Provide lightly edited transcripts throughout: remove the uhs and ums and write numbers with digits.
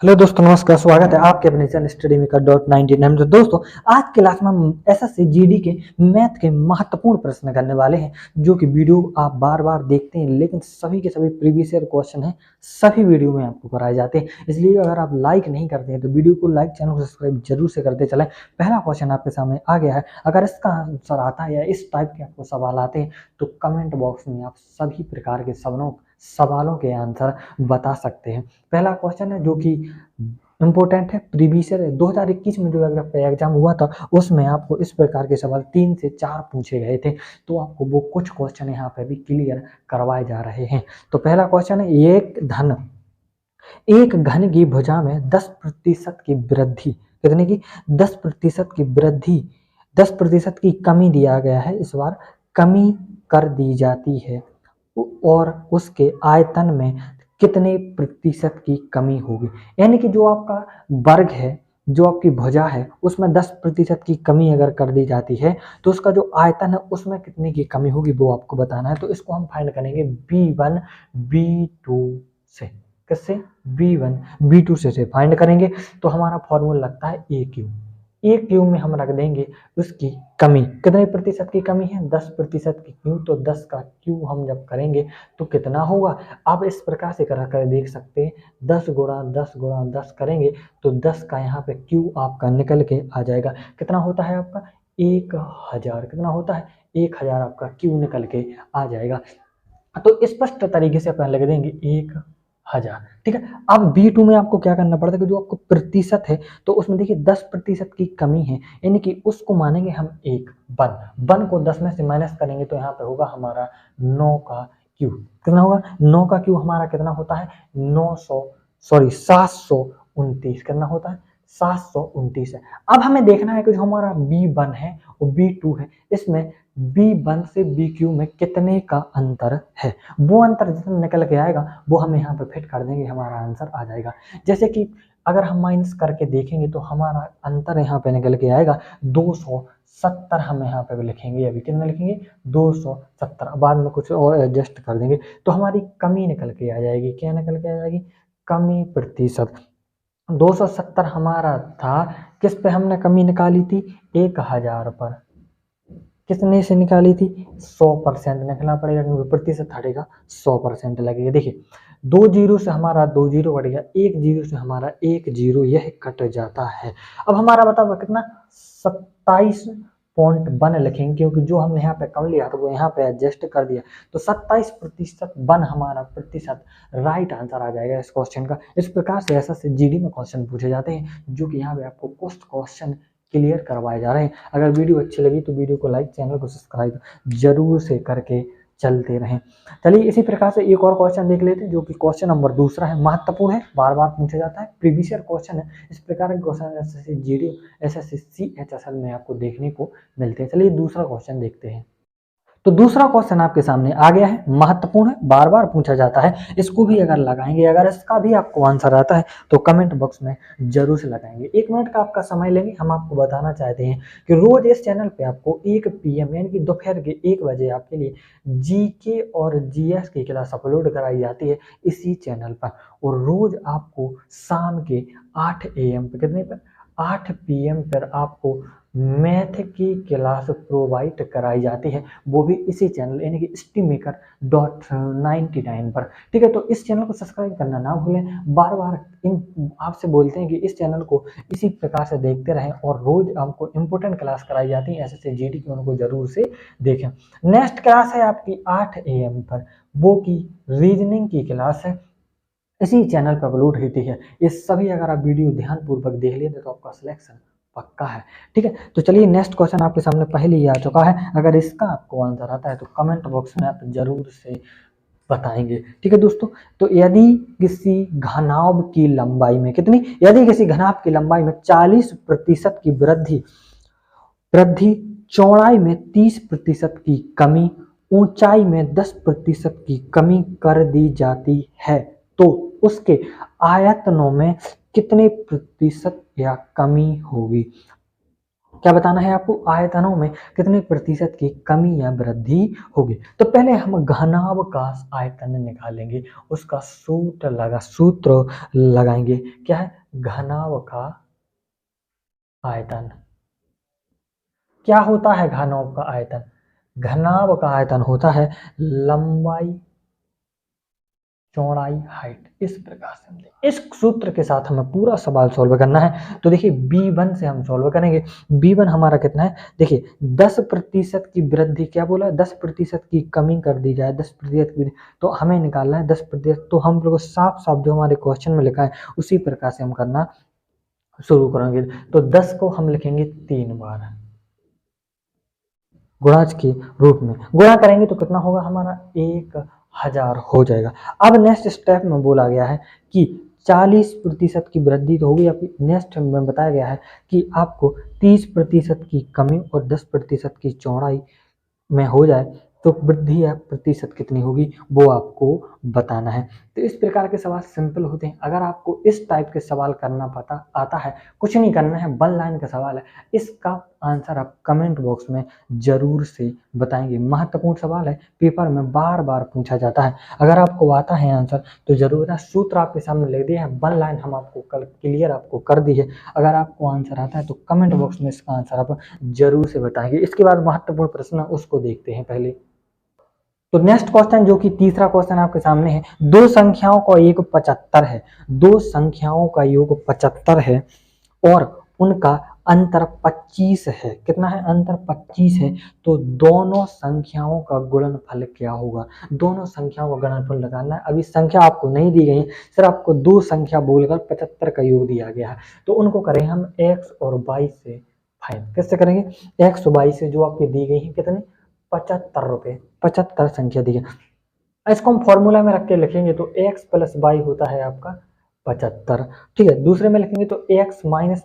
Hello दोस्तों, नमस्कार। स्वागत है आपके अपने चैनल स्टडी मेकर डॉट 99 में। दोस्तों, आज के क्लास में हम एसएससी जीडी के मैथ के महत्वपूर्ण प्रश्न करने वाले हैं, जो कि वीडियो आप बार बार देखते हैं, लेकिन सभी के सभी प्रीवियस ईयर क्वेश्चन हैं, सभी वीडियो में आपको कराए जाते हैं। इसलिए अगर आप लाइक नहीं करते हैं तो वीडियो को लाइक, चैनल को सब्सक्राइब जरूर से करते चलें। पहला क्वेश्चन आपके सामने आ गया है। अगर इसका आंसर आता है या इस टाइप के आपको सवाल आते हैं तो कमेंट बॉक्स में आप सभी प्रकार के सवालों के आंसर बता सकते हैं। पहला क्वेश्चन है जो कि इम्पोर्टेंट है, प्रीवियस ईयर 2021 में जो एग्जाम हुआ था उसमें आपको इस प्रकार के सवाल 3 से 4 पूछे गए थे, तो आपको वो कुछ क्वेश्चन यहाँ पे भी क्लियर करवाए जा रहे हैं। तो पहला क्वेश्चन है, एक घन की भुजा में 10% की वृद्धि, कितने की 10% की वृद्धि, 10% की कमी दिया गया है, इस बार कमी कर दी जाती है और उसके आयतन में कितने प्रतिशत की कमी होगी। यानी कि जो आपका वर्ग है, जो आपकी भुजा है, उसमें 10% की कमी अगर कर दी जाती है तो उसका जो आयतन है उसमें कितने की कमी होगी वो आपको बताना है। तो इसको हम फाइंड करेंगे B1 B2 से। किससे? B1 B2 से फाइंड करेंगे। तो हमारा फॉर्मूला लगता है A क्यू में हम रख देंगे उसकी कमी, कितने प्रतिशत की कमी है? 10% की क्यू, तो 10 का क्यू हम जब करेंगे तो कितना होगा? आप इस प्रकार से कर देख सकते हैं, 10 गुणा 10 गुणा 10 करेंगे तो 10 का यहाँ पे क्यू आपका निकल के आ जाएगा। कितना होता है आपका? 1000। कितना होता है? 1000 आपका क्यू निकल के आ जाएगा। तो स्पष्ट तरीके से अपन लिख देंगे 1000। ठीक है। अब B2 में आपको क्या करना पड़ता है कि जो आपको प्रतिशत है तो उसमें देखिए 10% की कमी है, यानी कि उसको मानेंगे हम एक वन को 10 में से माइनस करेंगे तो यहाँ पे होगा हमारा 9 का क्यू। कितना होगा? 9 का क्यू हमारा कितना होता है? 729 कितना होता है? 729 है। अब हमें देखना है कि जो हमारा B1 है और B2 है, इसमें B1 से BQ में कितने का अंतर है। वो अंतर जितना निकल के आएगा वो हम यहाँ पे फिट कर देंगे, हमारा आंसर आ जाएगा। जैसे कि अगर हम माइनस करके देखेंगे तो हमारा अंतर यहाँ पे निकल के आएगा 270। हम यहाँ पे भी लिखेंगे, अभी कितना लिखेंगे? 270। बाद में कुछ और एडजस्ट कर देंगे तो हमारी कमी निकल के आ जाएगी। क्या निकल के आ जाएगी? कमी प्रतिशत। 270 हमारा था, किस पे हमने कमी निकाली थी? 1000 पर। कितने से निकाली थी? 100% निकलना पड़ेगा क्योंकि प्रतिशत हटेगा, 100% लगेगा। देखिए 2 जीरो से हमारा 2 जीरो कट गया, 1 जीरो से हमारा 1 जीरो, यह कट जाता है। अब हमारा बताओ कितना? 27.1 लिखेंगे क्योंकि जो हमने यहाँ पे कम लिया था वो यहाँ पे एडजस्ट कर दिया, तो 27% 1 हमारा प्रतिशत राइट आंसर आ जाएगा इस क्वेश्चन का। इस प्रकार से ऐसा से जीडी में क्वेश्चन पूछे जाते हैं, जो कि यहाँ पे आपको कुछ क्वेश्चन क्लियर करवाए जा रहे हैं। अगर वीडियो अच्छी लगी तो वीडियो को लाइक, चैनल को सब्सक्राइब जरूर से करके चलते रहें। चलिए इसी प्रकार से एक और क्वेश्चन देख लेते हैं, जो कि क्वेश्चन नंबर दूसरा है, महत्वपूर्ण है, बार बार पूछा जाता है, प्रीवियस ईयर क्वेश्चन है। इस प्रकार के question SSC GD, SSC CHSL में आपको देखने को मिलते हैं। चलिए दूसरा क्वेश्चन देखते हैं। तो दूसरा क्वेश्चन आपके सामने आ गया है, महत्वपूर्ण है, बार बार पूछा जाता है। इसको भी अगर लगाएंगे, अगर इसका भी आपको आंसर आता है तो कमेंट बॉक्स में जरूर से लगाएंगे। 1 मिनट का आपका समय लेंगे। हम आपको बताना चाहते हैं कि रोज इस चैनल पे आपको 1 PM यानी कि दोपहर के 1 बजे आपके लिए जीके और जीएस की क्लास अपलोड कराई जाती है इसी चैनल पर, और रोज आपको शाम के 8 AM पे, कितने पर? 8 PM पर आपको मैथ की क्लास प्रोवाइड कराई जाती है, वो भी इसी चैनल यानी कि STMaker.99 पर। ठीक है। तो इस चैनल को सब्सक्राइब करना ना भूलें। बार बार इन आपसे बोलते हैं कि इस चैनल को इसी प्रकार से देखते रहें, और रोज आपको इंपॉर्टेंट क्लास कराई जाती है एसएससी जीडी की, उनको जरूर से देखें। नेक्स्ट क्लास है आपकी 8 AM पर, वो की रीजनिंग की क्लास है, इसी चैनल पर अपलोड होती है। ये सभी अगर आप वीडियो ध्यानपूर्वक देख लेते तो आपका सिलेक्शन पक्का है। ठीक है। तो चलिए नेक्स्ट क्वेश्चन आपके सामने पहले ही आ चुका है। अगर इसका आपको आंसर आता है तो कमेंट बॉक्स में आप जरूर से बताएंगे। ठीक है दोस्तों। तो यदि किसी घनाभ की लंबाई में कितनी, यदि किसी घनाभ की लंबाई में 40% की वृद्धि, चौड़ाई में 30% की कमी, ऊंचाई में 10% की कमी कर दी जाती है, तो उसके आयतनों में कितने प्रतिशत या कमी होगी। क्या बताना है आपको, आयतनों में कितने प्रतिशत की कमी या वृद्धि होगी। तो पहले हम घनावकाश आयतन निकालेंगे, उसका सूत्र लगाएंगे। क्या है, घनावकाश आयतन। क्या होता है घनाभ का आयतन? घनाभ का आयतन होता है लंबाई, चौड़ाई, हाइट। इस प्रकार से हम इस सूत्र के साथ हमें पूरा सवाल सॉल्व करना है। तो देखिए B1 से हम सॉल्व करेंगे। B1 हमारा कितना है, देखिए 10% की वृद्धि, क्या बोला, 10% की कमी कर दी जाए, 10% की, तो हमें निकालना है 10%। तो हम लोग साफ साफ जो हमारे क्वेश्चन में लिखा है उसी प्रकार से हम करना शुरू करेंगे। तो 10 को हम लिखेंगे 3 बार गुणाज के रूप में, गुणा करेंगे तो कितना होगा हमारा, 1000 हो जाएगा। अब नेक्स्ट स्टेप में बोला गया है कि 40% की वृद्धि तो होगी। अब नेक्स्ट में बताया गया है कि आपको 30% की कमी और 10% की चौड़ाई में हो जाए तो वृद्धि या प्रतिशत कितनी होगी वो आपको बताना है। तो इस प्रकार के सवाल सिंपल होते हैं। अगर आपको इस टाइप के सवाल करना पता आता है, कुछ नहीं करना है, 1 लाइन का सवाल है, इसका आंसर आप कमेंट बॉक्स में जरूर से बताएंगे। महत्वपूर्ण सवाल है, पेपर में बार बार पूछा जाता है। अगर आपको आता है आंसर तो जरूर, सूत्र आपके सामने लिख दिया है, 1 लाइन हम आपको कल क्लियर आपको कर दी है। अगर आपको आंसर आता है तो कमेंट बॉक्स में इसका आंसर आप जरूर से बताएंगे। इसके बाद महत्वपूर्ण प्रश्न उसको देखते हैं पहले। तो नेक्स्ट क्वेश्चन जो कि तीसरा क्वेश्चन आपके सामने है, दो संख्याओं का योग 75 है, दो संख्याओं का योग 75 है और उनका अंतर 25 है। कितना है, अंतर 25 है। तो दोनों संख्याओं का गुणनफल क्या होगा? दोनों संख्याओं का गुणनफल लगाना है। अभी संख्या आपको नहीं दी गई, सिर्फ आपको दो संख्या बोलकर 75 का योग दिया गया है। तो उनको करें हम x और y से फाइंड। कैसे करेंगे, x और y से जो आपकी दी गई है कितने, 75 रुपए, 75 संख्या दी है। इसको हम फॉर्मूला में रख के लिखेंगे तो x प्लस वाई होता है आपका 75। ठीक है, दूसरे में लिखेंगे तो x माइनस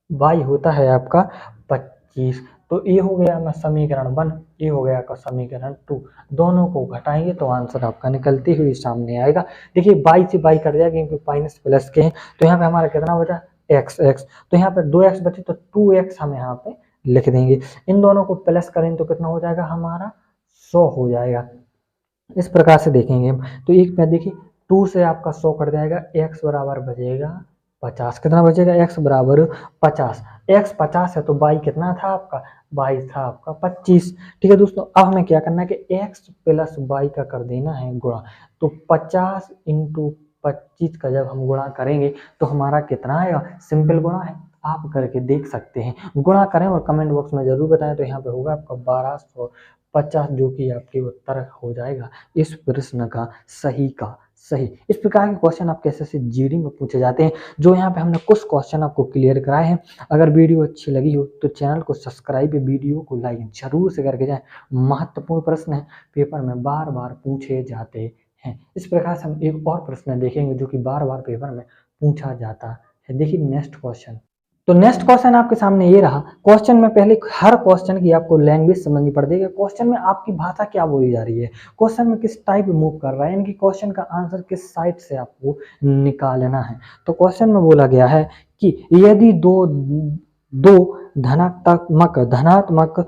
वाई होता है आपका 25। तो ये हो गया मैं समीकरण 1, ये हो गया आपका समीकरण 2। दोनों को घटाएंगे तो आंसर आपका निकलते हुए सामने आएगा। देखिए बाई से बाई कट जाएगा क्योंकि माइनस प्लस के हैं। तो यहाँ पे हमारा कितना बचा, x x, तो यहाँ पे 2x बचे तो 2x हम यहाँ पे लिख देंगे। इन दोनों को प्लस करें तो कितना हो जाएगा हमारा, 100 हो जाएगा। इस प्रकार से देखेंगे हम। तो एक पे देखिए 2 से आपका 100 कट जाएगा, x बराबर बचेगा 50। कितना बचेगा, x बराबर 50। x 50 है तो y कितना था आपका, y था आपका 25। ठीक है दोस्तों, अब हमें क्या करना है कि x प्लस y का कर देना है गुणा। तो 50 इंटू 25 का जब हम गुणा करेंगे तो हमारा कितना आएगा, सिंपल गुणा है, आप करके देख सकते हैं। गुणा करें और कमेंट बॉक्स में जरूर बताएं। तो यहाँ पे होगा आपका 1250 जो कि आपके उत्तर हो जाएगा इस प्रश्न का सही का सही। इस प्रकार के क्वेश्चन आपके एसएससी जीडी में पूछे जाते हैं। जो यहाँ पे हमने कुछ क्वेश्चन आपको क्लियर कराए हैं। अगर वीडियो अच्छी लगी हो तो चैनल को सब्सक्राइब, वीडियो को लाइक जरूर से करके जाएं। महत्वपूर्ण प्रश्न है, पेपर में बार बार पूछे जाते हैं। इस प्रकार से हम एक और प्रश्न देखेंगे जो कि बार बार पेपर में पूछा जाता है। देखिए नेक्स्ट क्वेश्चन। तो नेक्स्ट क्वेश्चन आपके सामने ये रहा। क्वेश्चन में पहले हर क्वेश्चन की आपको लैंग्वेज समझनी पड़ेगी। क्वेश्चन में आपकी भाषा क्या बोली जा रही है, क्वेश्चन में किस टाइप मूव कर रहा है, यानी कि क्वेश्चन का आंसर किस साइड से आपको निकालना है। तो क्वेश्चन में बोला गया है कि यदि दो धनात्मक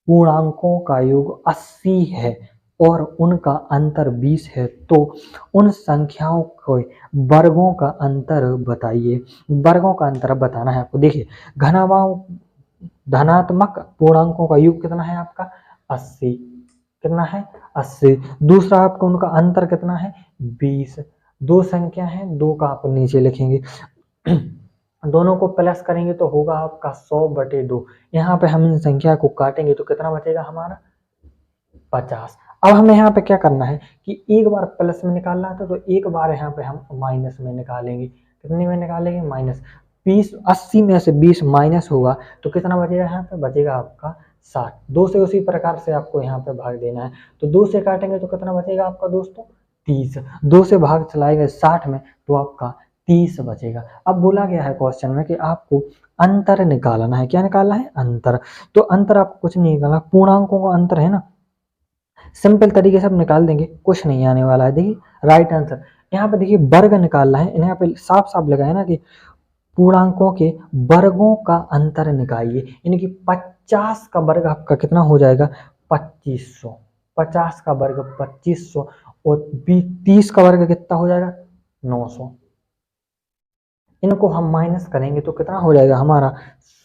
पूर्णांकों का योग 80 है और उनका अंतर 20 है तो उन संख्याओं के वर्गों का अंतर बताइए। वर्गों का अंतर बताना है आपको। देखिए धनात्मक पूर्णांकों का योग कितना है आपका 80, कितना है 80। दूसरा आपको उनका अंतर कितना है 20। दो संख्या है, दो का आप नीचे लिखेंगे दोनों को प्लस करेंगे तो होगा आपका 100/2। यहाँ पे हम इन संख्या को काटेंगे तो कितना बचेगा हमारा 50। अब हमें यहाँ पे क्या करना है कि एक बार प्लस में निकालना था तो एक बार यहाँ पे हम माइनस में निकालेंगे। कितने में निकालेंगे, माइनस। 80 में से 20 माइनस होगा तो कितना बचेगा, यहाँ पे बचेगा आपका 60। 2 से उसी प्रकार से आपको यहाँ पे भाग देना है। तो 2 से काटेंगे तो कितना बचेगा आपका दोस्तों 30। 2 से भाग चलाएगा 60 में तो आपका 30 बचेगा। अब बोला गया है क्वेश्चन में कि आपको अंतर निकालना है। क्या निकालना है, अंतर। तो अंतर आपको कुछ नहीं निकालना, पूर्णांकों का अंतर है ना, सिंपल तरीके से आप निकाल देंगे, कुछ नहीं आने वाला है। देखिए राइट आंसर यहाँ पे देखिए वर्ग निकालना है। यहाँ पे साफ साफ लगा है ना कि पूर्णांकों के वर्गों का अंतर निकालिए। यानी कि 50 का वर्ग आपका कितना हो जाएगा, 2500। 50 का वर्ग 2500 और 30 का वर्ग कितना हो जाएगा, 900। इनको हम माइनस करेंगे तो कितना हो जाएगा हमारा,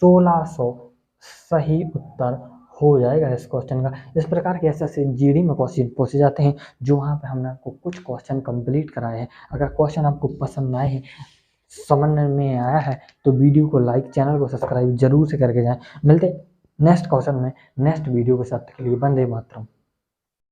1600 सही उत्तर हो जाएगा इस क्वेश्चन का। इस प्रकार के ऐसे जीडी में क्वेश्चन पूछे जाते हैं, जो वहाँ पे हमने आपको कुछ क्वेश्चन कंप्लीट कराए हैं। अगर क्वेश्चन आपको पसंद आए हैं, समझ में आया है, तो वीडियो को लाइक, चैनल को सब्सक्राइब जरूर से करके जाएं। मिलते नेक्स्ट क्वेश्चन में नेक्स्ट वीडियो के साथ, के लिए वंदे मातरम।